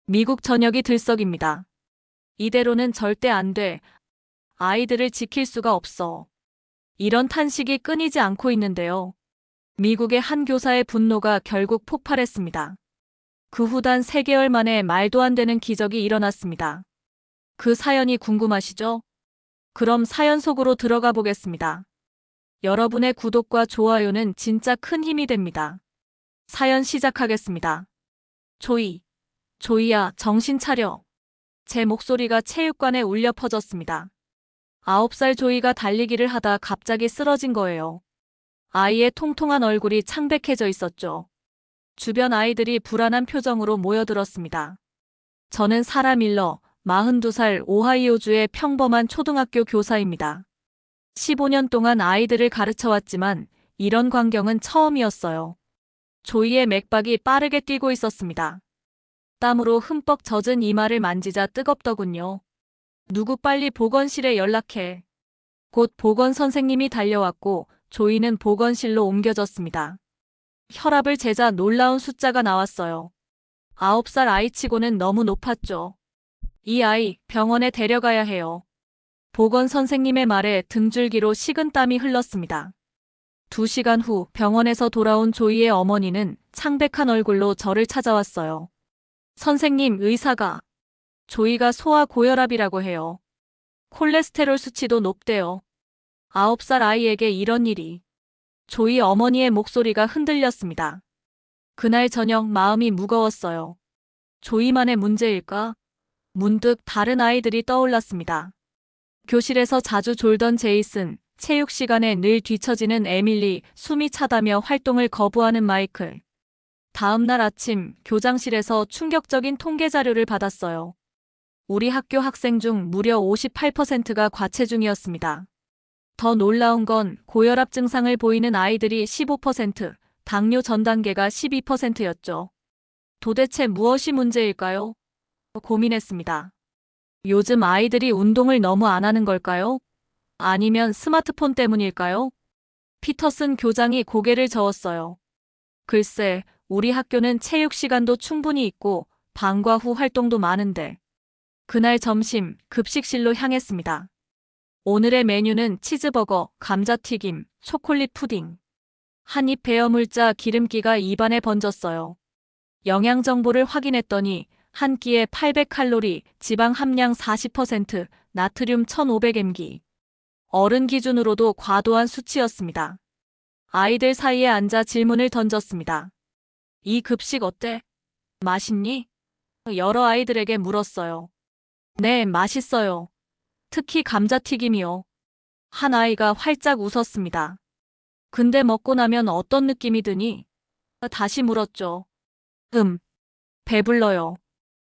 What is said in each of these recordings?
미국 전역이 들썩입니다. 이대로는 절대 안 돼. 아이들을 지킬 수가 없어. 이런 탄식이 끊이지 않고 있는데요. 미국의 한 교사의 분노가 결국 폭발했습니다. 그 후 단 3개월 만에 말도 안 되는 기적이 일어났습니다. 그 사연이 궁금하시죠? 그럼 사연 속으로 들어가 보겠습니다. 여러분의 구독과 좋아요는 진짜 큰 힘이 됩니다. 사연 시작하겠습니다. 조이야, 정신 차려. 제 목소리가 체육관에 울려 퍼졌습니다. 9살 조이가 달리기를 하다 갑자기 쓰러진 거예요. 아이의 통통한 얼굴이 창백해져 있었죠. 주변 아이들이 불안한 표정으로 모여들었습니다. 저는 사라 밀러, 42살 오하이오주의 평범한 초등학교 교사입니다. 15년 동안 아이들을 가르쳐왔지만 이런 광경은 처음이었어요. 조이의 맥박이 빠르게 뛰고 있었습니다. 땀으로 흠뻑 젖은 이마를 만지자 뜨겁더군요. 누구 빨리 보건실에 연락해. 곧 보건 선생님이 달려왔고 조이는 보건실로 옮겨졌습니다. 혈압을 재자 놀라운 숫자가 나왔어요. 9살 아이치고는 너무 높았죠. 이 아이 병원에 데려가야 해요. 보건 선생님의 말에 등줄기로 식은땀이 흘렀습니다. 2시간 후 병원에서 돌아온 조이의 어머니는 창백한 얼굴로 저를 찾아왔어요. 선생님, 의사가 조이가 소아고혈압이라고 해요. 콜레스테롤 수치도 높대요. 9살 아이에게 이런 일이. 조이 어머니의 목소리가 흔들렸습니다. 그날 저녁 마음이 무거웠어요. 조이만의 문제일까? 문득 다른 아이들이 떠올랐습니다. 교실에서 자주 졸던 제이슨, 체육 시간에 늘 뒤처지는 에밀리, 숨이 차다며 활동을 거부하는 마이클. 다음 날 아침 교장실에서 충격적인 통계 자료를 받았어요. 우리 학교 학생 중 무려 58%가 과체중이었습니다. 더 놀라운 건 고혈압 증상을 보이는 아이들이 15%, 당뇨 전 단계가 12%였죠. 도대체 무엇이 문제일까요? 고민했습니다. 요즘 아이들이 운동을 너무 안 하는 걸까요? 아니면 스마트폰 때문일까요? 피터슨 교장이 고개를 저었어요. 글쎄, 우리 학교는 체육 시간도 충분히 있고 방과 후 활동도 많은데. 그날 점심 급식실로 향했습니다. 오늘의 메뉴는 치즈버거, 감자튀김, 초콜릿 푸딩. 한 입 베어 물자 기름기가 입안에 번졌어요. 영양 정보를 확인했더니 한 끼에 800칼로리, 지방 함량 40%, 나트륨 1500mg. 어른 기준으로도 과도한 수치였습니다. 아이들 사이에 앉아 질문을 던졌습니다. 이 급식 어때? 맛있니? 여러 아이들에게 물었어요. 네, 맛있어요. 특히 감자튀김이요. 한 아이가 활짝 웃었습니다. 근데 먹고 나면 어떤 느낌이 드니? 다시 물었죠. 배불러요.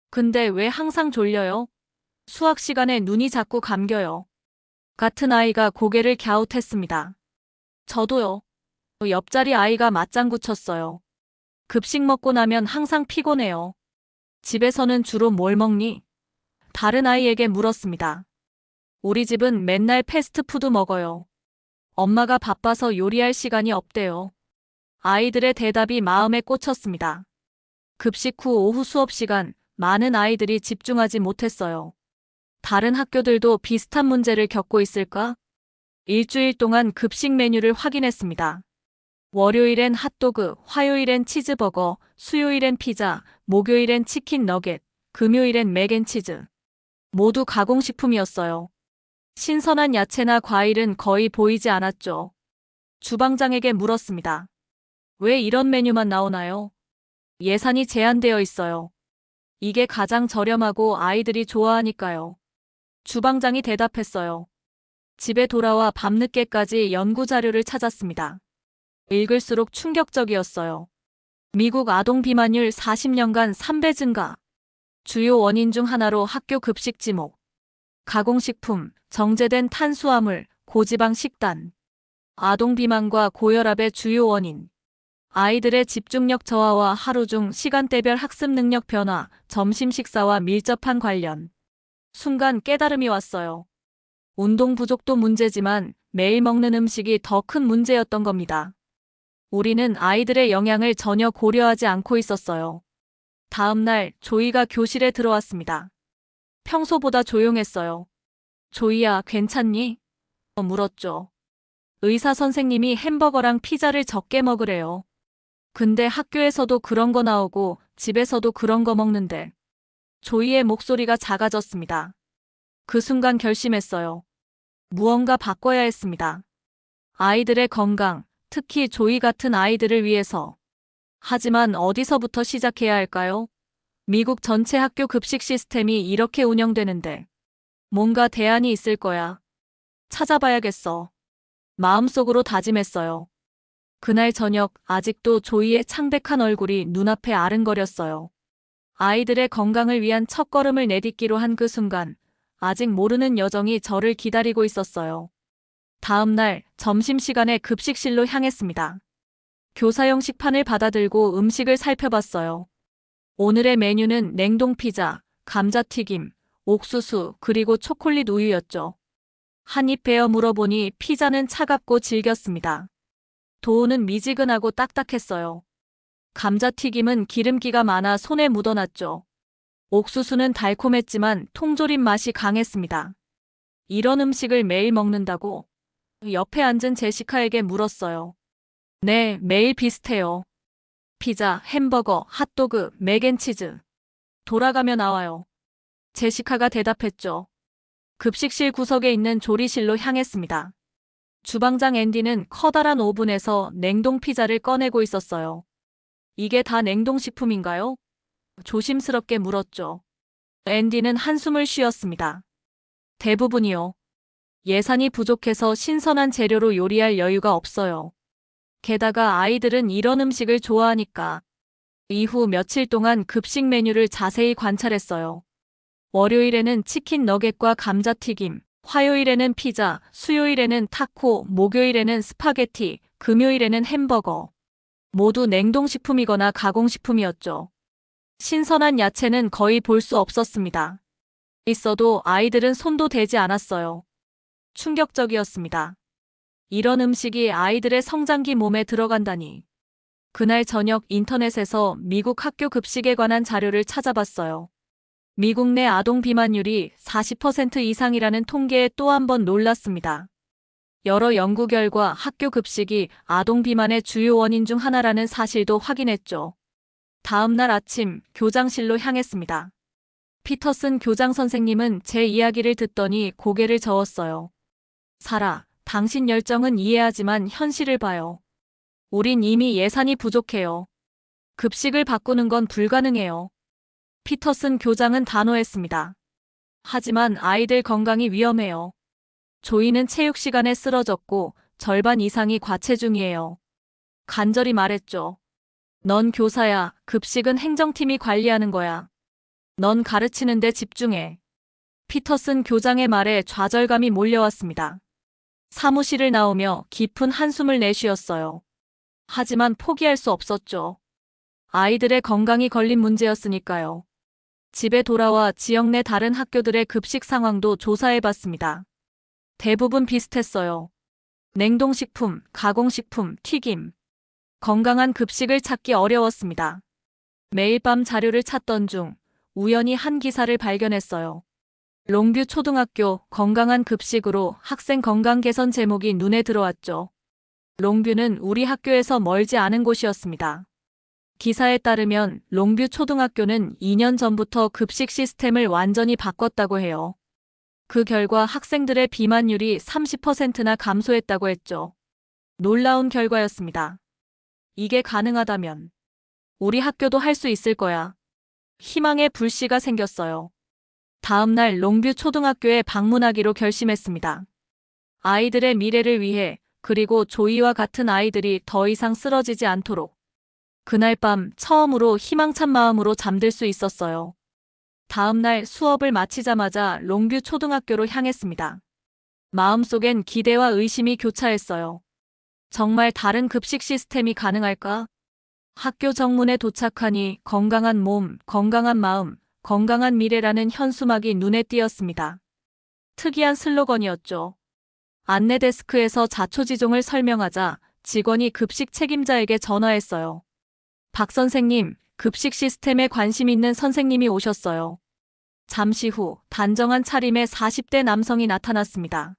근데 왜 항상 졸려요? 수학 시간에 눈이 자꾸 감겨요. 같은 아이가 고개를 갸웃했습니다. 저도요. 옆자리 아이가 맞장구 쳤어요. 급식 먹고 나면 항상 피곤해요. 집에서는 주로 뭘 먹니? 다른 아이에게 물었습니다. 우리 집은 맨날 패스트푸드 먹어요. 엄마가 바빠서 요리할 시간이 없대요. 아이들의 대답이 마음에 꽂혔습니다. 급식 후 오후 수업 시간, 많은 아이들이 집중하지 못했어요. 다른 학교들도 비슷한 문제를 겪고 있을까? 일주일 동안 급식 메뉴를 확인했습니다. 월요일엔 핫도그, 화요일엔 치즈버거, 수요일엔 피자, 목요일엔 치킨 너겟, 금요일엔 맥앤치즈. 모두 가공식품이었어요. 신선한 야채나 과일은 거의 보이지 않았죠. 주방장에게 물었습니다. 왜 이런 메뉴만 나오나요? 예산이 제한되어 있어요. 이게 가장 저렴하고 아이들이 좋아하니까요. 주방장이 대답했어요. 집에 돌아와 밤늦게까지 연구 자료를 찾았습니다. 읽을수록 충격적이었어요. 미국 아동 비만율 40년간 3배 증가. 주요 원인 중 하나로 학교 급식 지목. 가공식품, 정제된 탄수화물, 고지방 식단. 아동 비만과 고혈압의 주요 원인. 아이들의 집중력 저하와 하루 중 시간대별 학습 능력 변화, 점심 식사와 밀접한 관련. 순간 깨달음이 왔어요. 운동 부족도 문제지만 매일 먹는 음식이 더 큰 문제였던 겁니다. 우리는 아이들의 영양을 전혀 고려하지 않고 있었어요. 다음 날 조이가 교실에 들어왔습니다. 평소보다 조용했어요. 조이야, 괜찮니? 물었죠. 의사 선생님이 햄버거랑 피자를 적게 먹으래요. 근데 학교에서도 그런 거 나오고 집에서도 그런 거 먹는데. 조이의 목소리가 작아졌습니다. 그 순간 결심했어요. 무언가 바꿔야 했습니다. 아이들의 건강, 특히 조이 같은 아이들을 위해서. 하지만 어디서부터 시작해야 할까요? 미국 전체 학교 급식 시스템이 이렇게 운영되는데 뭔가 대안이 있을 거야. 찾아봐야겠어. 마음속으로 다짐했어요. 그날 저녁 아직도 조이의 창백한 얼굴이 눈앞에 아른거렸어요. 아이들의 건강을 위한 첫걸음을 내딛기로 한 그 순간 아직 모르는 여정이 저를 기다리고 있었어요. 다음 날 점심시간에 급식실로 향했습니다. 교사용 식판을 받아들고 음식을 살펴봤어요. 오늘의 메뉴는 냉동 피자, 감자튀김, 옥수수, 그리고 초콜릿 우유였죠. 한 입 베어 물어보니 피자는 차갑고 질겼습니다. 도우는 미지근하고 딱딱했어요. 감자튀김은 기름기가 많아 손에 묻어났죠. 옥수수는 달콤했지만 통조림 맛이 강했습니다. 이런 음식을 매일 먹는다고? 옆에 앉은 제시카에게 물었어요. 네, 매일 비슷해요. 피자, 햄버거, 핫도그, 맥앤치즈. 돌아가며 나와요. 제시카가 대답했죠. 급식실 구석에 있는 조리실로 향했습니다. 주방장 앤디는 커다란 오븐에서 냉동 피자를 꺼내고 있었어요. 이게 다 냉동식품인가요? 조심스럽게 물었죠. 앤디는 한숨을 쉬었습니다. 대부분이요. 예산이 부족해서 신선한 재료로 요리할 여유가 없어요. 게다가 아이들은 이런 음식을 좋아하니까. 이후 며칠 동안 급식 메뉴를 자세히 관찰했어요. 월요일에는 치킨 너겟과 감자튀김, 화요일에는 피자, 수요일에는 타코, 목요일에는 스파게티, 금요일에는 햄버거. 모두 냉동식품이거나 가공식품이었죠. 신선한 야채는 거의 볼 수 없었습니다. 있어도 아이들은 손도 대지 않았어요. 충격적이었습니다. 이런 음식이 아이들의 성장기 몸에 들어간다니. 그날 저녁 인터넷에서 미국 학교 급식에 관한 자료를 찾아봤어요. 미국 내 아동 비만율이 40% 이상이라는 통계에 또 한 번 놀랐습니다. 여러 연구 결과 학교 급식이 아동 비만의 주요 원인 중 하나라는 사실도 확인했죠. 다음 날 아침 교장실로 향했습니다. 피터슨 교장 선생님은 제 이야기를 듣더니 고개를 저었어요. 사라, 당신 열정은 이해하지만 현실을 봐요. 우린 이미 예산이 부족해요. 급식을 바꾸는 건 불가능해요. 피터슨 교장은 단호했습니다. 하지만 아이들 건강이 위험해요. 조이는 체육 시간에 쓰러졌고 절반 이상이 과체중이에요. 간절히 말했죠. 넌 교사야. 급식은 행정팀이 관리하는 거야. 넌 가르치는 데 집중해. 피터슨 교장의 말에 좌절감이 몰려왔습니다. 사무실을 나오며 깊은 한숨을 내쉬었어요. 하지만 포기할 수 없었죠. 아이들의 건강이 걸린 문제였으니까요. 집에 돌아와 지역 내 다른 학교들의 급식 상황도 조사해봤습니다. 대부분 비슷했어요. 냉동식품, 가공식품, 튀김. 건강한 급식을 찾기 어려웠습니다. 매일 밤 자료를 찾던 중 우연히 한 기사를 발견했어요. 롱뷰 초등학교 건강한 급식으로 학생 건강 개선 제목이 눈에 들어왔죠. 롱뷰는 우리 학교에서 멀지 않은 곳이었습니다. 기사에 따르면 롱뷰 초등학교는 2년 전부터 급식 시스템을 완전히 바꿨다고 해요. 그 결과 학생들의 비만율이 30%나 감소했다고 했죠. 놀라운 결과였습니다. 이게 가능하다면 우리 학교도 할 수 있을 거야. 희망의 불씨가 생겼어요. 다음 날 롱뷰 초등학교에 방문하기로 결심했습니다. 아이들의 미래를 위해 그리고 조이와 같은 아이들이 더 이상 쓰러지지 않도록. 그날 밤 처음으로 희망찬 마음으로 잠들 수 있었어요. 다음 날 수업을 마치자마자 롱뷰 초등학교로 향했습니다. 마음속엔 기대와 의심이 교차했어요. 정말 다른 급식 시스템이 가능할까? 학교 정문에 도착하니 건강한 몸, 건강한 마음, 건강한 미래라는 현수막이 눈에 띄었습니다. 특이한 슬로건이었죠. 안내 데스크에서 자초지종을 설명하자 직원이 급식 책임자에게 전화했어요. 박 선생님, 급식 시스템에 관심 있는 선생님이 오셨어요. 잠시 후 단정한 차림의 40대 남성이 나타났습니다.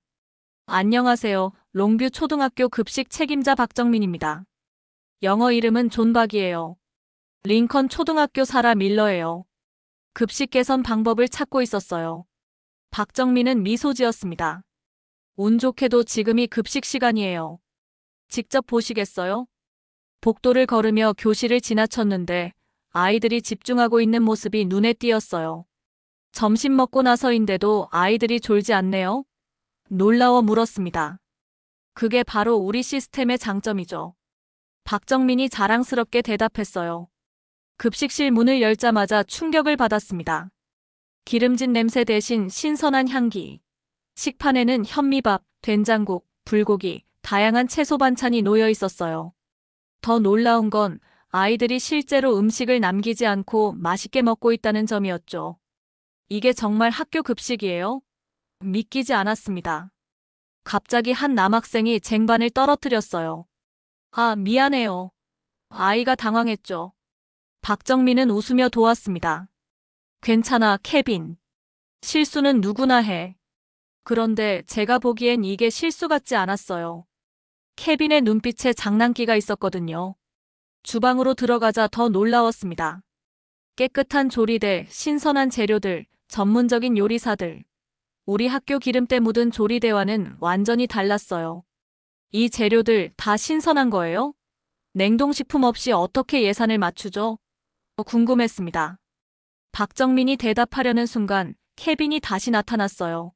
안녕하세요. 롱뷰 초등학교 급식 책임자 박정민입니다. 영어 이름은 존 박이에요. 링컨 초등학교 사라 밀러예요. 급식 개선 방법을 찾고 있었어요. 박정민은 미소 지었습니다. 운 좋게도 지금이 급식 시간이에요. 직접 보시겠어요? 복도를 걸으며 교실을 지나쳤는데 아이들이 집중하고 있는 모습이 눈에 띄었어요. 점심 먹고 나서인데도 아이들이 졸지 않네요. 놀라워 물었습니다. 그게 바로 우리 시스템의 장점이죠. 박정민이 자랑스럽게 대답했어요. 급식실 문을 열자마자 충격을 받았습니다. 기름진 냄새 대신 신선한 향기. 식판에는 현미밥, 된장국, 불고기, 다양한 채소 반찬이 놓여 있었어요. 더 놀라운 건 아이들이 실제로 음식을 남기지 않고 맛있게 먹고 있다는 점이었죠. 이게 정말 학교 급식이에요? 믿기지 않았습니다. 갑자기 한 남학생이 쟁반을 떨어뜨렸어요. 아, 미안해요. 아이가 당황했죠. 박정민은 웃으며 도왔습니다. 괜찮아, 케빈. 실수는 누구나 해. 그런데 제가 보기엔 이게 실수 같지 않았어요. 케빈의 눈빛에 장난기가 있었거든요. 주방으로 들어가자 더 놀라웠습니다. 깨끗한 조리대, 신선한 재료들, 전문적인 요리사들. 우리 학교 기름때 묻은 조리대와는 완전히 달랐어요. 이 재료들 다 신선한 거예요? 냉동식품 없이 어떻게 예산을 맞추죠? 궁금했습니다. 박정민이 대답하려는 순간 케빈이 다시 나타났어요.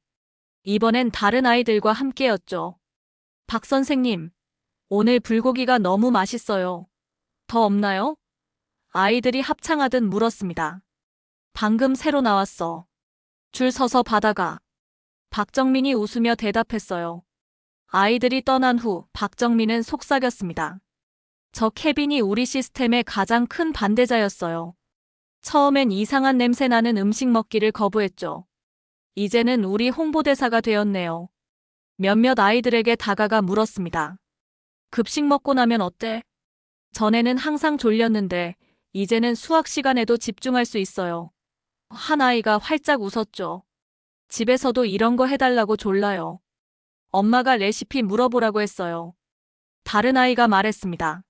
이번엔 다른 아이들과 함께였죠. 박 선생님, 오늘 불고기가 너무 맛있어요. 더 없나요? 아이들이 합창하듯 물었습니다. 방금 새로 나왔어. 줄 서서 받아가. 박정민이 웃으며 대답했어요. 아이들이 떠난 후 박정민은 속삭였습니다. 저 케빈이 우리 시스템의 가장 큰 반대자였어요. 처음엔 이상한 냄새 나는 음식 먹기를 거부했죠. 이제는 우리 홍보대사가 되었네요. 몇몇 아이들에게 다가가 물었습니다. 급식 먹고 나면 어때? 전에는 항상 졸렸는데 이제는 수학 시간에도 집중할 수 있어요. 한 아이가 활짝 웃었죠. 집에서도 이런 거 해달라고 졸라요. 엄마가 레시피 물어보라고 했어요. 다른 아이가 말했습니다.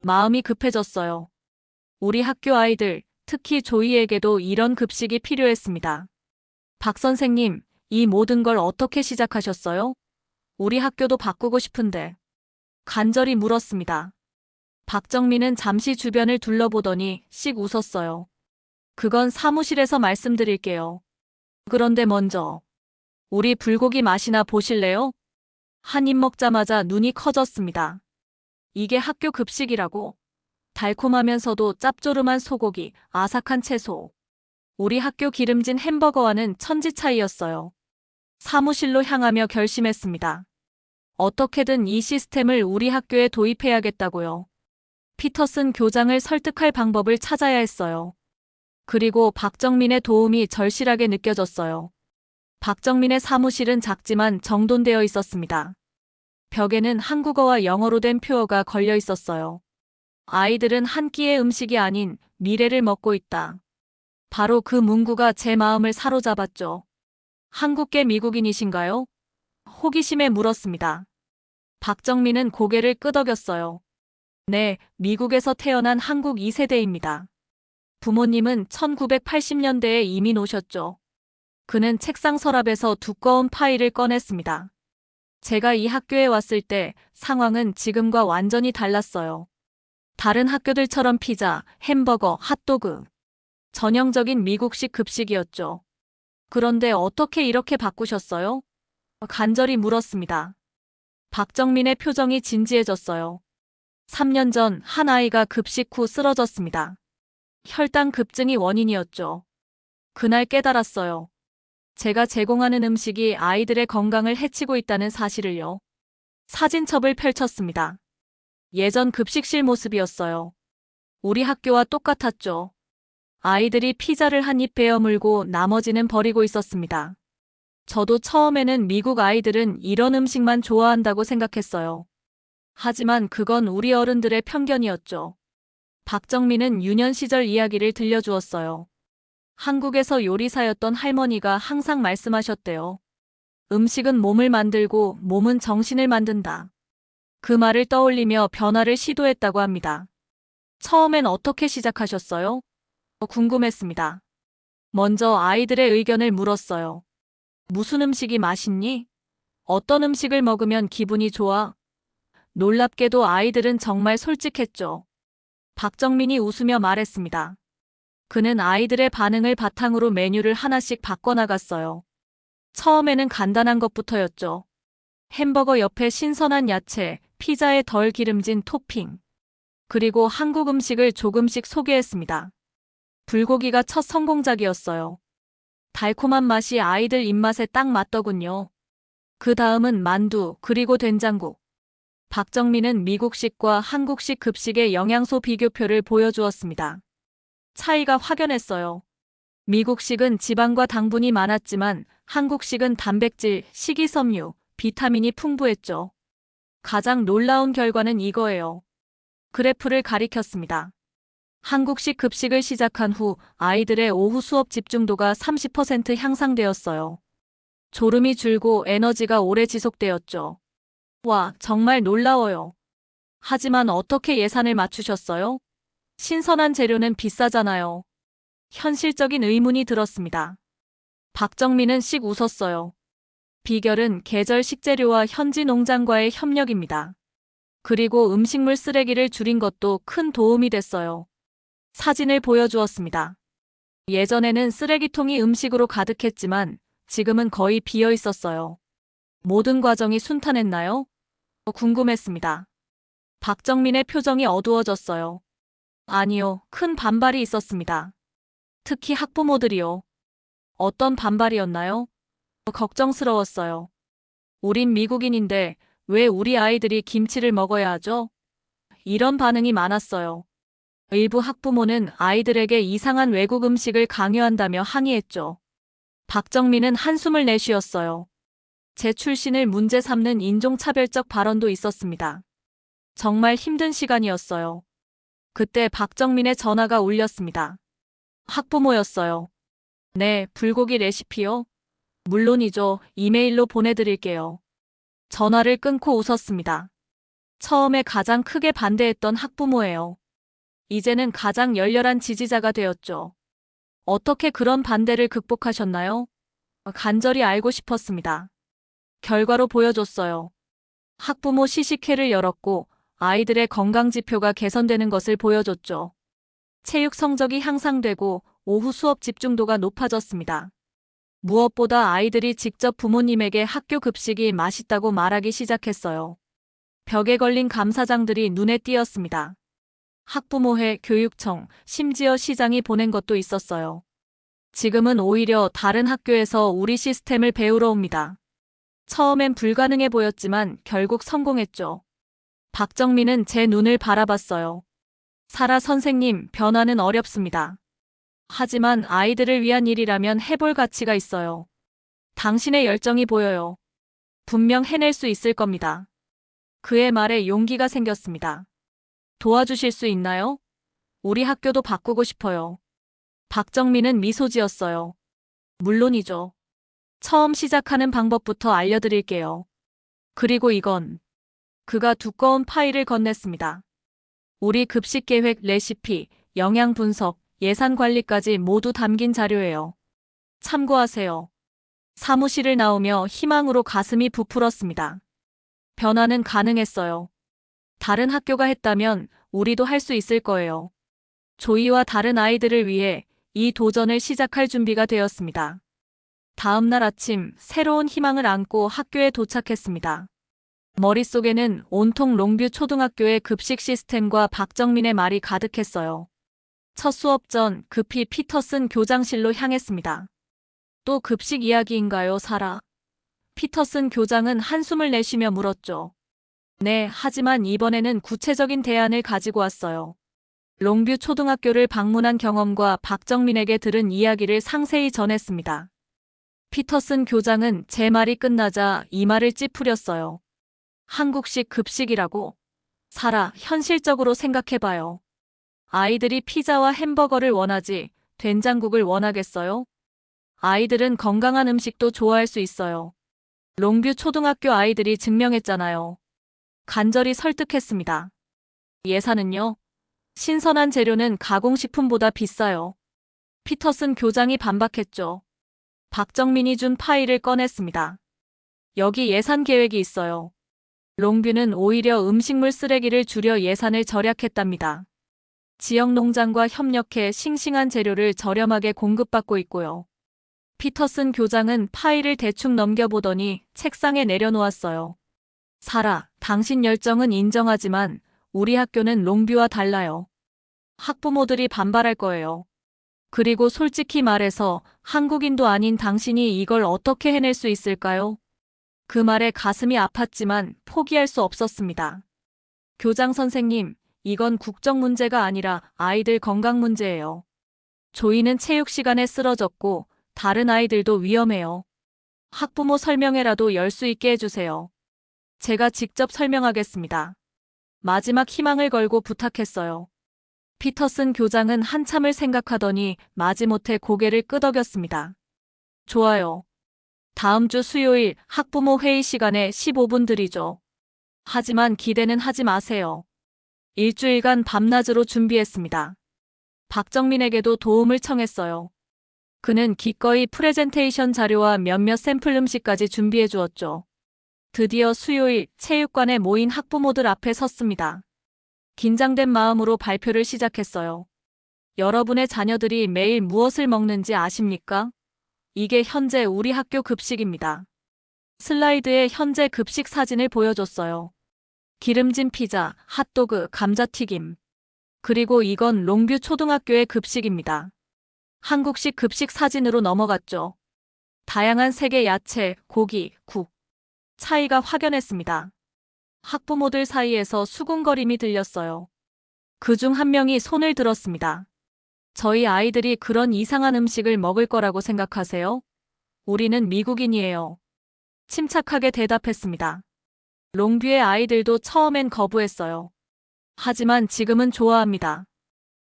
마음이 급해졌어요. 우리 학교 아이들, 특히 조이에게도 이런 급식이 필요했습니다. 박 선생님, 이 모든 걸 어떻게 시작하셨어요? 우리 학교도 바꾸고 싶은데. 간절히 물었습니다. 박정민은 잠시 주변을 둘러보더니 씩 웃었어요. 그건 사무실에서 말씀드릴게요. 그런데 먼저 우리 불고기 맛이나 보실래요? 한 입 먹자마자 눈이 커졌습니다. 이게 학교 급식이라고? 달콤하면서도 짭조름한 소고기, 아삭한 채소. 우리 학교 기름진 햄버거와는 천지 차이였어요. 사무실로 향하며 결심했습니다. 어떻게든 이 시스템을 우리 학교에 도입해야겠다고요. 피터슨 교장을 설득할 방법을 찾아야 했어요. 그리고 박정민의 도움이 절실하게 느껴졌어요. 박정민의 사무실은 작지만 정돈되어 있었습니다. 벽에는 한국어와 영어로 된 표어가 걸려 있었어요. 아이들은 한 끼의 음식이 아닌 미래를 먹고 있다. 바로 그 문구가 제 마음을 사로잡았죠. 한국계 미국인이신가요? 호기심에 물었습니다. 박정민은 고개를 끄덕였어요. 네, 미국에서 태어난 한국 2세대입니다. 부모님은 1980년대에 이민 오셨죠. 그는 책상 서랍에서 두꺼운 파일을 꺼냈습니다. 제가 이 학교에 왔을 때 상황은 지금과 완전히 달랐어요. 다른 학교들처럼 피자, 햄버거, 핫도그. 전형적인 미국식 급식이었죠. 그런데 어떻게 이렇게 바꾸셨어요? 간절히 물었습니다. 박정민의 표정이 진지해졌어요. 3년 전 한 아이가 급식 후 쓰러졌습니다. 혈당 급증이 원인이었죠. 그날 깨달았어요. 제가 제공하는 음식이 아이들의 건강을 해치고 있다는 사실을요. 사진첩을 펼쳤습니다. 예전 급식실 모습이었어요. 우리 학교와 똑같았죠. 아이들이 피자를 한 입 베어 물고 나머지는 버리고 있었습니다. 저도 처음에는 미국 아이들은 이런 음식만 좋아한다고 생각했어요. 하지만 그건 우리 어른들의 편견이었죠. 박정민은 유년 시절 이야기를 들려주었어요. 한국에서 요리사였던 할머니가 항상 말씀하셨대요. 음식은 몸을 만들고 몸은 정신을 만든다. 그 말을 떠올리며 변화를 시도했다고 합니다. 처음엔 어떻게 시작하셨어요? 궁금했습니다. 먼저 아이들의 의견을 물었어요. 무슨 음식이 맛있니? 어떤 음식을 먹으면 기분이 좋아? 놀랍게도 아이들은 정말 솔직했죠. 박정민이 웃으며 말했습니다. 그는 아이들의 반응을 바탕으로 메뉴를 하나씩 바꿔나갔어요. 처음에는 간단한 것부터였죠. 햄버거 옆에 신선한 야채, 피자에 덜 기름진 토핑. 그리고 한국 음식을 조금씩 소개했습니다. 불고기가 첫 성공작이었어요. 달콤한 맛이 아이들 입맛에 딱 맞더군요. 그 다음은 만두, 그리고 된장국. 박정민은 미국식과 한국식 급식의 영양소 비교표를 보여주었습니다. 차이가 확연했어요. 미국식은 지방과 당분이 많았지만 한국식은 단백질, 식이섬유, 비타민이 풍부했죠. 가장 놀라운 결과는 이거예요. 그래프를 가리켰습니다. 한국식 급식을 시작한 후 아이들의 오후 수업 집중도가 30% 향상되었어요. 졸음이 줄고 에너지가 오래 지속되었죠. 와, 정말 놀라워요. 하지만 어떻게 예산을 맞추셨어요? 신선한 재료는 비싸잖아요. 현실적인 의문이 들었습니다. 박정민은 씩 웃었어요. 비결은 계절 식재료와 현지 농장과의 협력입니다. 그리고 음식물 쓰레기를 줄인 것도 큰 도움이 됐어요. 사진을 보여주었습니다. 예전에는 쓰레기통이 음식으로 가득했지만 지금은 거의 비어 있었어요. 모든 과정이 순탄했나요? 궁금했습니다. 박정민의 표정이 어두워졌어요. 아니요, 큰 반발이 있었습니다. 특히 학부모들이요. 어떤 반발이었나요? 걱정스러웠어요. 우린 미국인인데 왜 우리 아이들이 김치를 먹어야 하죠? 이런 반응이 많았어요. 일부 학부모는 아이들에게 이상한 외국 음식을 강요한다며 항의했죠. 박정민은 한숨을 내쉬었어요. 제 출신을 문제 삼는 인종차별적 발언도 있었습니다. 정말 힘든 시간이었어요. 그때 박정민의 전화가 울렸습니다. 학부모였어요. 네, 불고기 레시피요? 물론이죠. 이메일로 보내드릴게요. 전화를 끊고 웃었습니다. 처음에 가장 크게 반대했던 학부모예요. 이제는 가장 열렬한 지지자가 되었죠. 어떻게 그런 반대를 극복하셨나요? 간절히 알고 싶었습니다. 결과로 보여줬어요. 학부모 시식회를 열었고 아이들의 건강 지표가 개선되는 것을 보여줬죠. 체육 성적이 향상되고 오후 수업 집중도가 높아졌습니다. 무엇보다 아이들이 직접 부모님에게 학교 급식이 맛있다고 말하기 시작했어요. 벽에 걸린 감사장들이 눈에 띄었습니다. 학부모회, 교육청, 심지어 시장이 보낸 것도 있었어요. 지금은 오히려 다른 학교에서 우리 시스템을 배우러 옵니다. 처음엔 불가능해 보였지만 결국 성공했죠. 박정민은 제 눈을 바라봤어요. 사라 선생님, 변화는 어렵습니다. 하지만 아이들을 위한 일이라면 해볼 가치가 있어요. 당신의 열정이 보여요. 분명 해낼 수 있을 겁니다. 그의 말에 용기가 생겼습니다. 도와주실 수 있나요? 우리 학교도 바꾸고 싶어요. 박정민은 미소 지었어요. 물론이죠. 처음 시작하는 방법부터 알려드릴게요. 그리고 이건 그가 두꺼운 파일을 건넸습니다. 우리 급식 계획, 레시피, 영양 분석, 예산 관리까지 모두 담긴 자료예요. 참고하세요. 사무실을 나오며 희망으로 가슴이 부풀었습니다. 변화는 가능했어요. 다른 학교가 했다면 우리도 할 수 있을 거예요. 조이와 다른 아이들을 위해 이 도전을 시작할 준비가 되었습니다. 다음 날 아침 새로운 희망을 안고 학교에 도착했습니다. 머릿속에는 온통 롱뷰 초등학교의 급식 시스템과 박정민의 말이 가득했어요. 첫 수업 전 급히 피터슨 교장실로 향했습니다. 또 급식 이야기인가요, 사라? 피터슨 교장은 한숨을 내쉬며 물었죠. 네, 하지만 이번에는 구체적인 대안을 가지고 왔어요. 롱뷰 초등학교를 방문한 경험과 박정민에게 들은 이야기를 상세히 전했습니다. 피터슨 교장은 제 말이 끝나자 이마를 찌푸렸어요. 한국식 급식이라고? 사라, 현실적으로 생각해봐요. 아이들이 피자와 햄버거를 원하지 된장국을 원하겠어요? 아이들은 건강한 음식도 좋아할 수 있어요. 롱뷰 초등학교 아이들이 증명했잖아요. 간절히 설득했습니다. 예산은요? 신선한 재료는 가공식품보다 비싸요. 피터슨 교장이 반박했죠. 박정민이 준 파일을 꺼냈습니다. 여기 예산 계획이 있어요. 롱뷰는 오히려 음식물 쓰레기를 줄여 예산을 절약했답니다. 지역 농장과 협력해 싱싱한 재료를 저렴하게 공급받고 있고요. 피터슨 교장은 파일을 대충 넘겨보더니 책상에 내려놓았어요. 사라, 당신 열정은 인정하지만 우리 학교는 롱뷰와 달라요. 학부모들이 반발할 거예요. 그리고 솔직히 말해서 한국인도 아닌 당신이 이걸 어떻게 해낼 수 있을까요? 그 말에 가슴이 아팠지만 포기할 수 없었습니다. 교장 선생님, 이건 국정 문제가 아니라 아이들 건강 문제예요. 조이는 체육 시간에 쓰러졌고 다른 아이들도 위험해요. 학부모 설명회라도 열 수 있게 해주세요. 제가 직접 설명하겠습니다. 마지막 희망을 걸고 부탁했어요. 피터슨 교장은 한참을 생각하더니 마지못해 고개를 끄덕였습니다. 좋아요. 다음 주 수요일 학부모 회의 시간에 15분 드리죠. 하지만 기대는 하지 마세요. 일주일간 밤낮으로 준비했습니다. 박정민에게도 도움을 청했어요. 그는 기꺼이 프레젠테이션 자료와 몇몇 샘플 음식까지 준비해 주었죠. 드디어 수요일 체육관에 모인 학부모들 앞에 섰습니다. 긴장된 마음으로 발표를 시작했어요. 여러분의 자녀들이 매일 무엇을 먹는지 아십니까? 이게 현재 우리 학교 급식입니다. 슬라이드에 현재 급식 사진을 보여줬어요. 기름진 피자, 핫도그, 감자튀김. 그리고 이건 롱뷰 초등학교의 급식입니다. 한국식 급식 사진으로 넘어갔죠. 다양한 색의 야채, 고기, 국. 차이가 확연했습니다. 학부모들 사이에서 수군거림이 들렸어요. 그중 한 명이 손을 들었습니다. 저희 아이들이 그런 이상한 음식을 먹을 거라고 생각하세요? 우리는 미국인이에요. 침착하게 대답했습니다. 롱뷰의 아이들도 처음엔 거부했어요. 하지만 지금은 좋아합니다.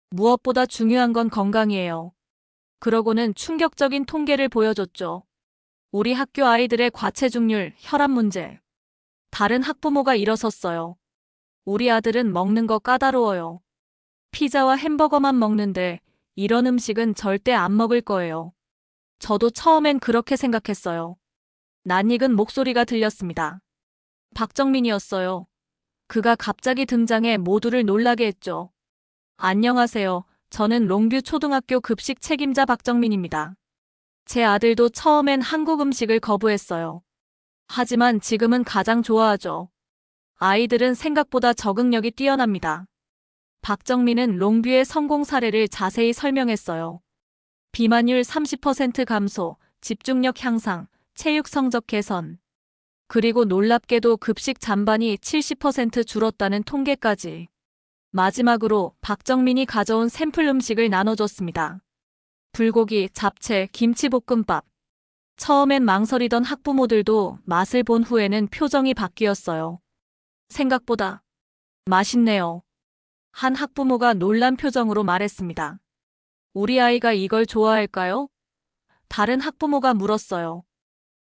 무엇보다 중요한 건 건강이에요. 그러고는 충격적인 통계를 보여줬죠. 우리 학교 아이들의 과체중률, 혈압 문제. 다른 학부모가 일어섰어요. 우리 아들은 먹는 거 까다로워요. 피자와 햄버거만 먹는데 이런 음식은 절대 안 먹을 거예요. 저도 처음엔 그렇게 생각했어요. 낯익은 목소리가 들렸습니다. 박정민이었어요. 그가 갑자기 등장해 모두를 놀라게 했죠. 안녕하세요. 저는 롱뷰 초등학교 급식 책임자 박정민입니다. 제 아들도 처음엔 한국 음식을 거부했어요. 하지만 지금은 가장 좋아하죠. 아이들은 생각보다 적응력이 뛰어납니다. 박정민은 롱뷰의 성공 사례를 자세히 설명했어요. 비만율 30% 감소, 집중력 향상, 체육 성적 개선. 그리고 놀랍게도 급식 잔반이 70% 줄었다는 통계까지. 마지막으로 박정민이 가져온 샘플 음식을 나눠줬습니다. 불고기, 잡채, 김치볶음밥. 처음엔 망설이던 학부모들도 맛을 본 후에는 표정이 바뀌었어요. 생각보다 맛있네요. 한 학부모가 놀란 표정으로 말했습니다. 우리 아이가 이걸 좋아할까요? 다른 학부모가 물었어요.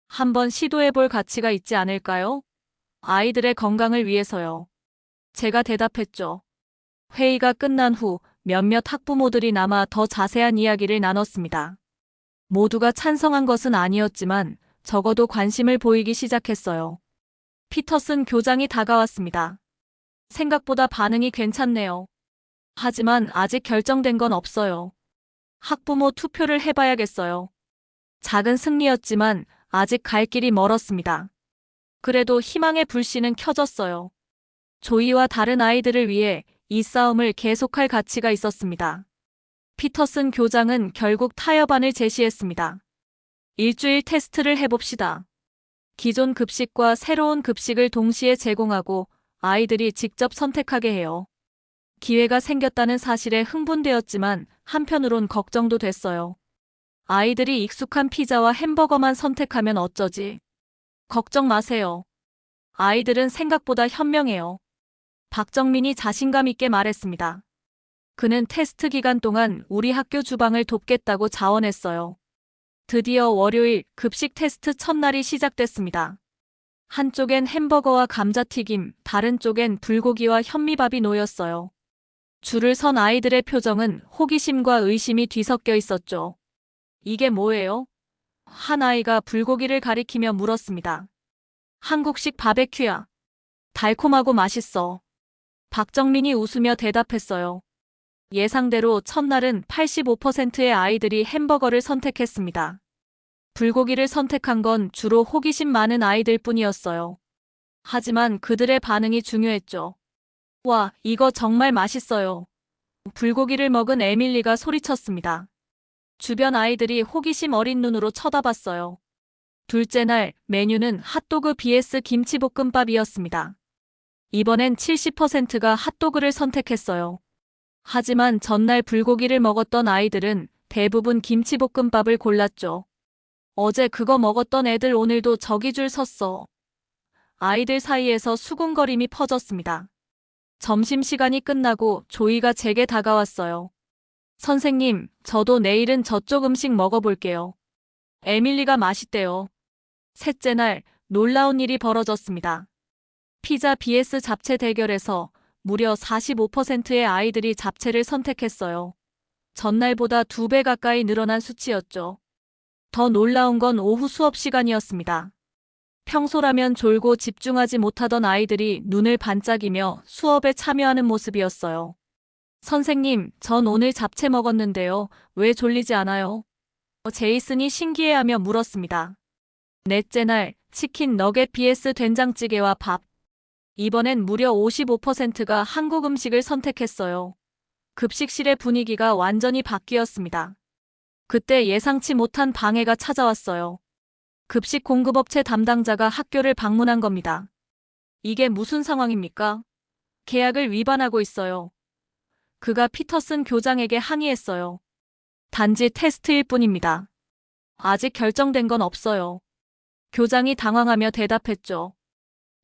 한번 시도해볼 가치가 있지 않을까요? 아이들의 건강을 위해서요. 제가 대답했죠. 회의가 끝난 후 몇몇 학부모들이 남아 더 자세한 이야기를 나눴습니다. 모두가 찬성한 것은 아니었지만 적어도 관심을 보이기 시작했어요. 피터슨 교장이 다가왔습니다. 생각보다 반응이 괜찮네요. 하지만 아직 결정된 건 없어요. 학부모 투표를 해봐야겠어요. 작은 승리였지만 아직 갈 길이 멀었습니다. 그래도 희망의 불씨는 켜졌어요. 조이와 다른 아이들을 위해 이 싸움을 계속할 가치가 있었습니다. 피터슨 교장은 결국 타협안을 제시했습니다. 일주일 테스트를 해봅시다. 기존 급식과 새로운 급식을 동시에 제공하고 아이들이 직접 선택하게 해요. 기회가 생겼다는 사실에 흥분되었지만 한편으론 걱정도 됐어요. 아이들이 익숙한 피자와 햄버거만 선택하면 어쩌지? 걱정 마세요. 아이들은 생각보다 현명해요. 박정민이 자신감 있게 말했습니다. 그는 테스트 기간 동안 우리 학교 주방을 돕겠다고 자원했어요. 드디어 월요일 급식 테스트 첫날이 시작됐습니다. 한쪽엔 햄버거와 감자튀김, 다른 쪽엔 불고기와 현미밥이 놓였어요. 줄을 선 아이들의 표정은 호기심과 의심이 뒤섞여 있었죠. 이게 뭐예요? 한 아이가 불고기를 가리키며 물었습니다. 한국식 바베큐야. 달콤하고 맛있어. 박정민이 웃으며 대답했어요. 예상대로 첫날은 85%의 아이들이 햄버거를 선택했습니다. 불고기를 선택한 건 주로 호기심 많은 아이들 뿐이었어요. 하지만 그들의 반응이 중요했죠. 와, 이거 정말 맛있어요. 불고기를 먹은 에밀리가 소리쳤습니다. 주변 아이들이 호기심 어린 눈으로 쳐다봤어요. 둘째 날 메뉴는 핫도그 vs 김치볶음밥이었습니다. 이번엔 70%가 핫도그를 선택했어요. 하지만 전날 불고기를 먹었던 아이들은 대부분 김치볶음밥을 골랐죠. 어제 그거 먹었던 애들 오늘도 저기 줄 섰어. 아이들 사이에서 수군거림이 퍼졌습니다. 점심시간이 끝나고 조이가 제게 다가왔어요. 선생님, 저도 내일은 저쪽 음식 먹어볼게요. 에밀리가 맛있대요. 셋째 날 놀라운 일이 벌어졌습니다. 피자 vs 잡채 대결에서 무려 45%의 아이들이 잡채를 선택했어요. 전날보다 2배 가까이 늘어난 수치였죠. 더 놀라운 건 오후 수업 시간이었습니다. 평소라면 졸고 집중하지 못하던 아이들이 눈을 반짝이며 수업에 참여하는 모습이었어요. 선생님, 전 오늘 잡채 먹었는데요. 왜 졸리지 않아요? 제이슨이 신기해하며 물었습니다. 넷째 날 치킨 너겟 vs 된장찌개와 밥. 이번엔 무려 55%가 한국 음식을 선택했어요. 급식실의 분위기가 완전히 바뀌었습니다. 그때 예상치 못한 방해가 찾아왔어요. 급식 공급업체 담당자가 학교를 방문한 겁니다. 이게 무슨 상황입니까? 계약을 위반하고 있어요. 그가 피터슨 교장에게 항의했어요. 단지 테스트일 뿐입니다. 아직 결정된 건 없어요. 교장이 당황하며 대답했죠.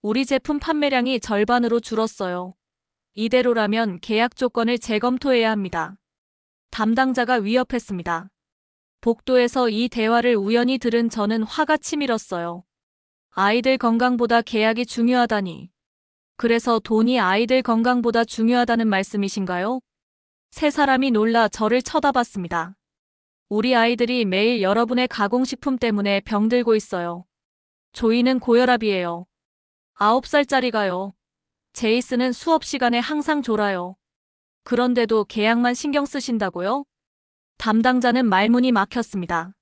우리 제품 판매량이 절반으로 줄었어요. 이대로라면 계약 조건을 재검토해야 합니다. 담당자가 위협했습니다. 복도에서 이 대화를 우연히 들은 저는 화가 치밀었어요. 아이들 건강보다 계약이 중요하다니. 그래서 돈이 아이들 건강보다 중요하다는 말씀이신가요? 세 사람이 놀라 저를 쳐다봤습니다. 우리 아이들이 매일 여러분의 가공식품 때문에 병들고 있어요. 조이는 고혈압이에요. 9살짜리가요. 제이슨은 수업 시간에 항상 졸아요. 그런데도 계약만 신경 쓰신다고요? 담당자는 말문이 막혔습니다.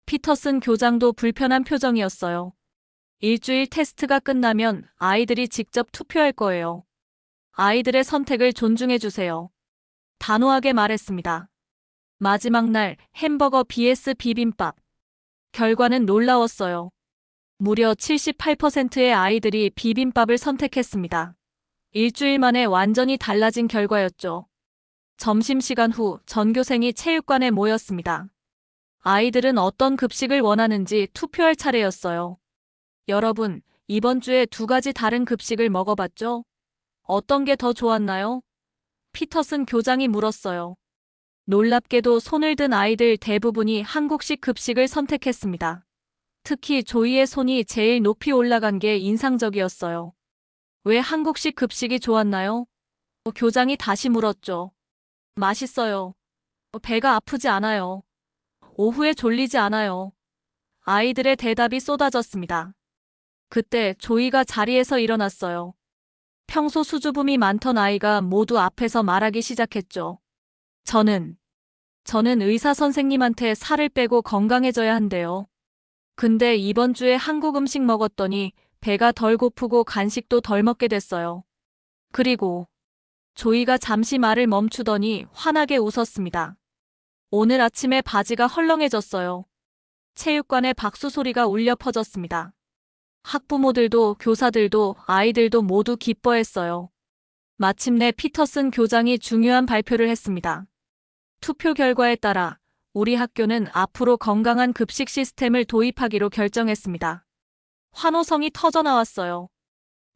피터슨 교장도 불편한 표정이었어요. 일주일 테스트가 끝나면 아이들이 직접 투표할 거예요. 아이들의 선택을 존중해 주세요. 단호하게 말했습니다. 마지막 날 햄버거 vs 비빔밥. 결과는 놀라웠어요. 무려 78%의 아이들이 비빔밥을 선택했습니다. 일주일 만에 완전히 달라진 결과였죠. 점심시간 후 전교생이 체육관에 모였습니다. 아이들은 어떤 급식을 원하는지 투표할 차례였어요. 여러분, 이번 주에 2가지 다른 급식을 먹어봤죠? 어떤 게 더 좋았나요? 피터슨 교장이 물었어요. 놀랍게도 손을 든 아이들 대부분이 한국식 급식을 선택했습니다. 특히 조이의 손이 제일 높이 올라간 게 인상적이었어요. 왜 한국식 급식이 좋았나요? 교장이 다시 물었죠. 맛있어요. 배가 아프지 않아요. 오후에 졸리지 않아요. 아이들의 대답이 쏟아졌습니다. 그때 조이가 자리에서 일어났어요. 평소 수줍음이 많던 아이가 모두 앞에서 말하기 시작했죠. 저는 의사 선생님한테 살을 빼고 건강해져야 한대요. 근데 이번 주에 한국 음식 먹었더니 배가 덜 고프고 간식도 덜 먹게 됐어요. 그리고 조이가 잠시 말을 멈추더니 환하게 웃었습니다. 오늘 아침에 바지가 헐렁해졌어요. 체육관에 박수 소리가 울려 퍼졌습니다. 학부모들도 교사들도 아이들도 모두 기뻐했어요. 마침내 피터슨 교장이 중요한 발표를 했습니다. 투표 결과에 따라 우리 학교는 앞으로 건강한 급식 시스템을 도입하기로 결정했습니다. 환호성이 터져나왔어요.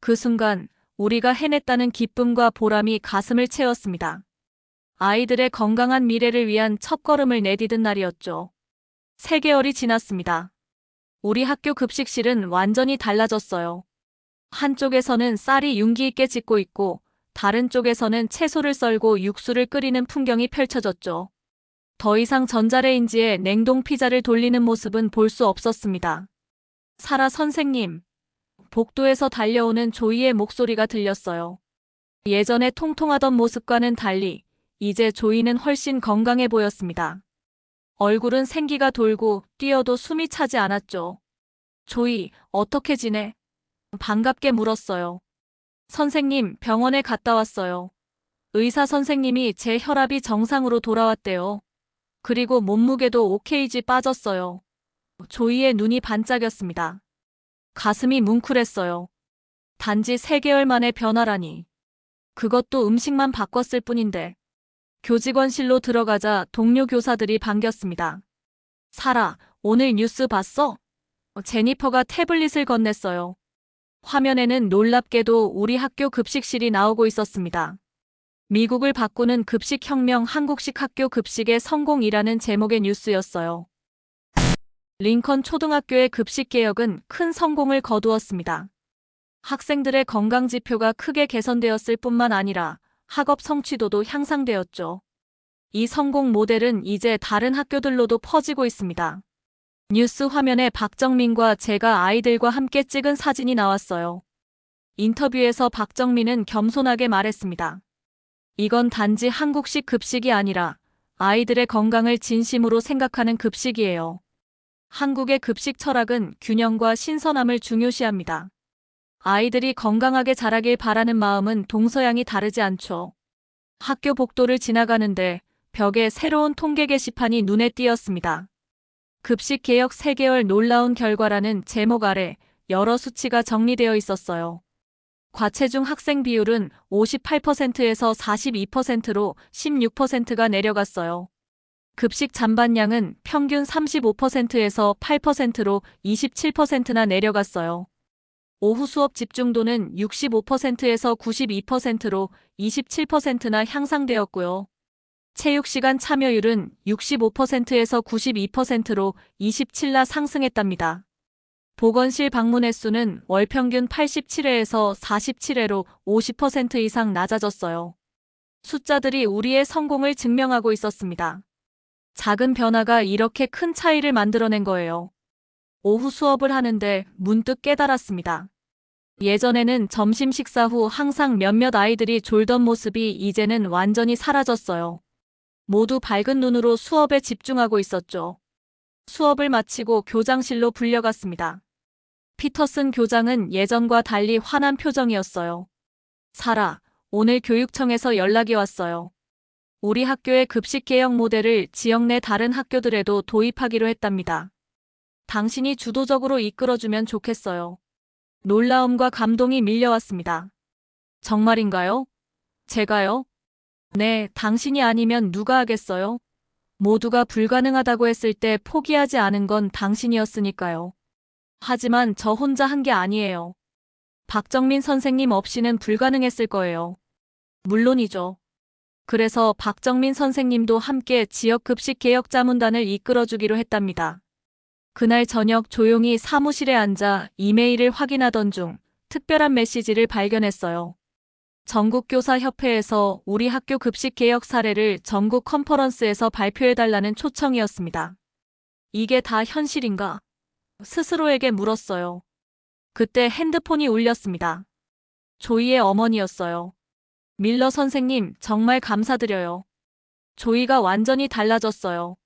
그 순간 우리가 해냈다는 기쁨과 보람이 가슴을 채웠습니다. 아이들의 건강한 미래를 위한 첫걸음을 내디딘 날이었죠. 3개월이 지났습니다. 우리 학교 급식실은 완전히 달라졌어요. 한쪽에서는 쌀이 윤기 있게 짓고 있고 다른 쪽에서는 채소를 썰고 육수를 끓이는 풍경이 펼쳐졌죠. 더 이상 전자레인지에 냉동 피자를 돌리는 모습은 볼 수 없었습니다. 사라 선생님, 복도에서 달려오는 조이의 목소리가 들렸어요. 예전에 통통하던 모습과는 달리 이제 조이는 훨씬 건강해 보였습니다. 얼굴은 생기가 돌고 뛰어도 숨이 차지 않았죠. 조이, 어떻게 지내? 반갑게 물었어요. 선생님, 병원에 갔다 왔어요. 의사 선생님이 제 혈압이 정상으로 돌아왔대요. 그리고 몸무게도 오케이지 빠졌어요. 조이의 눈이 반짝였습니다. 가슴이 뭉클했어요. 단지 3개월 만에 변화라니. 그것도 음식만 바꿨을 뿐인데. 교직원실로 들어가자 동료 교사들이 반겼습니다. 사라, 오늘 뉴스 봤어? 제니퍼가 태블릿을 건넸어요. 화면에는 놀랍게도 우리 학교 급식실이 나오고 있었습니다. 미국을 바꾸는 급식혁명 한국식 학교 급식의 성공이라는 제목의 뉴스였어요. 링컨 초등학교의 급식개혁은 큰 성공을 거두었습니다. 학생들의 건강지표가 크게 개선되었을 뿐만 아니라 학업 성취도도 향상되었죠. 이 성공 모델은 이제 다른 학교들로도 퍼지고 있습니다. 뉴스 화면에 박정민과 제가 아이들과 함께 찍은 사진이 나왔어요. 인터뷰에서 박정민은 겸손하게 말했습니다. 이건 단지 한국식 급식이 아니라 아이들의 건강을 진심으로 생각하는 급식이에요. 한국의 급식 철학은 균형과 신선함을 중요시합니다. 아이들이 건강하게 자라길 바라는 마음은 동서양이 다르지 않죠. 학교 복도를 지나가는데 벽에 새로운 통계 게시판이 눈에 띄었습니다. 급식 개혁 3개월 놀라운 결과라는 제목 아래 여러 수치가 정리되어 있었어요. 과체중 학생 비율은 58%에서 42%로 16%가 내려갔어요. 급식 잔반량은 평균 35%에서 8%로 27%나 내려갔어요. 오후 수업 집중도는 65%에서 92%로 27%나 향상되었고요. 체육시간 참여율은 65%에서 92%로 27나 상승했답니다. 보건실 방문 횟수는 월 평균 87회에서 47회로 50% 이상 낮아졌어요. 숫자들이 우리의 성공을 증명하고 있었습니다. 작은 변화가 이렇게 큰 차이를 만들어낸 거예요. 오후 수업을 하는데 문득 깨달았습니다. 예전에는 점심 식사 후 항상 몇몇 아이들이 졸던 모습이 이제는 완전히 사라졌어요. 모두 밝은 눈으로 수업에 집중하고 있었죠. 수업을 마치고 교장실로 불려갔습니다. 피터슨 교장은 예전과 달리 환한 표정이었어요. 사라, 오늘 교육청에서 연락이 왔어요. 우리 학교의 급식 개혁 모델을 지역 내 다른 학교들에도 도입하기로 했답니다. 당신이 주도적으로 이끌어주면 좋겠어요. 놀라움과 감동이 밀려왔습니다. 정말인가요? 제가요? 네, 당신이 아니면 누가 하겠어요? 모두가 불가능하다고 했을 때 포기하지 않은 건 당신이었으니까요. 하지만 저 혼자 한 게 아니에요. 박정민 선생님 없이는 불가능했을 거예요. 물론이죠. 그래서 박정민 선생님도 함께 지역 급식 개혁 자문단을 이끌어주기로 했답니다. 그날 저녁 조용히 사무실에 앉아 이메일을 확인하던 중 특별한 메시지를 발견했어요. 전국교사협회에서 우리 학교 급식 개혁 사례를 전국 컨퍼런스에서 발표해달라는 초청이었습니다. 이게 다 현실인가? 스스로에게 물었어요. 그때 핸드폰이 울렸습니다. 조이의 어머니였어요. 밀러 선생님, 정말 감사드려요. 조이가 완전히 달라졌어요.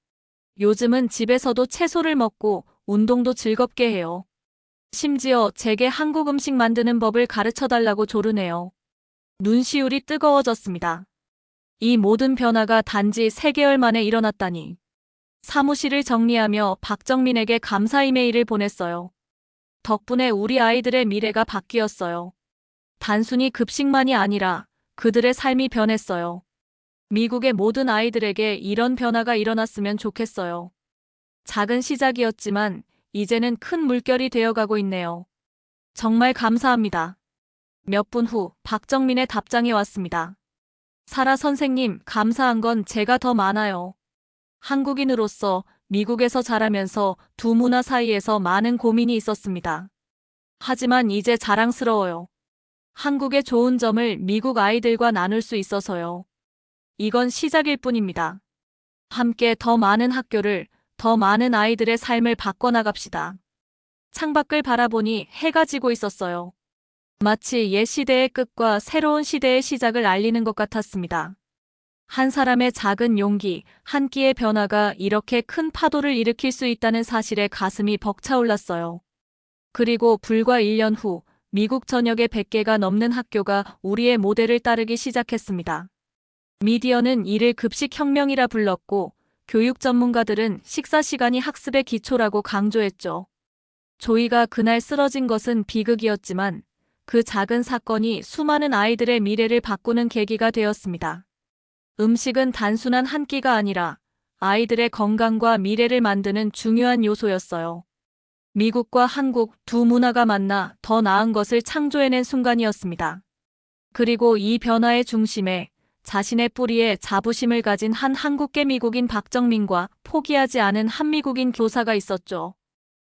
요즘은 집에서도 채소를 먹고 운동도 즐겁게 해요. 심지어 제게 한국 음식 만드는 법을 가르쳐달라고 조르네요. 눈시울이 뜨거워졌습니다. 이 모든 변화가 단지 3개월 만에 일어났다니. 사무실을 정리하며 박정민에게 감사 이메일을 보냈어요. 덕분에 우리 아이들의 미래가 바뀌었어요. 단순히 급식만이 아니라 그들의 삶이 변했어요. 미국의 모든 아이들에게 이런 변화가 일어났으면 좋겠어요. 작은 시작이었지만 이제는 큰 물결이 되어가고 있네요. 정말 감사합니다. 몇 분 후 박정민의 답장이 왔습니다. 사라 선생님, 감사한 건 제가 더 많아요. 한국인으로서 미국에서 자라면서 두 문화 사이에서 많은 고민이 있었습니다. 하지만 이제 자랑스러워요. 한국의 좋은 점을 미국 아이들과 나눌 수 있어서요. 이건 시작일 뿐입니다. 함께 더 많은 학교를, 더 많은 아이들의 삶을 바꿔나갑시다. 창밖을 바라보니 해가 지고 있었어요. 마치 옛 시대의 끝과 새로운 시대의 시작을 알리는 것 같았습니다. 한 사람의 작은 용기, 한 끼의 변화가 이렇게 큰 파도를 일으킬 수 있다는 사실에 가슴이 벅차올랐어요. 그리고 불과 1년 후, 미국 전역의 100개가 넘는 학교가 우리의 모델을 따르기 시작했습니다. 미디어는 이를 급식혁명이라 불렀고, 교육 전문가들은 식사 시간이 학습의 기초라고 강조했죠. 조이가 그날 쓰러진 것은 비극이었지만, 그 작은 사건이 수많은 아이들의 미래를 바꾸는 계기가 되었습니다. 음식은 단순한 한 끼가 아니라 아이들의 건강과 미래를 만드는 중요한 요소였어요. 미국과 한국 두 문화가 만나 더 나은 것을 창조해낸 순간이었습니다. 그리고 이 변화의 중심에 자신의 뿌리에 자부심을 가진 한 한국계 미국인 박정민과 포기하지 않은 한 미국인 교사가 있었죠.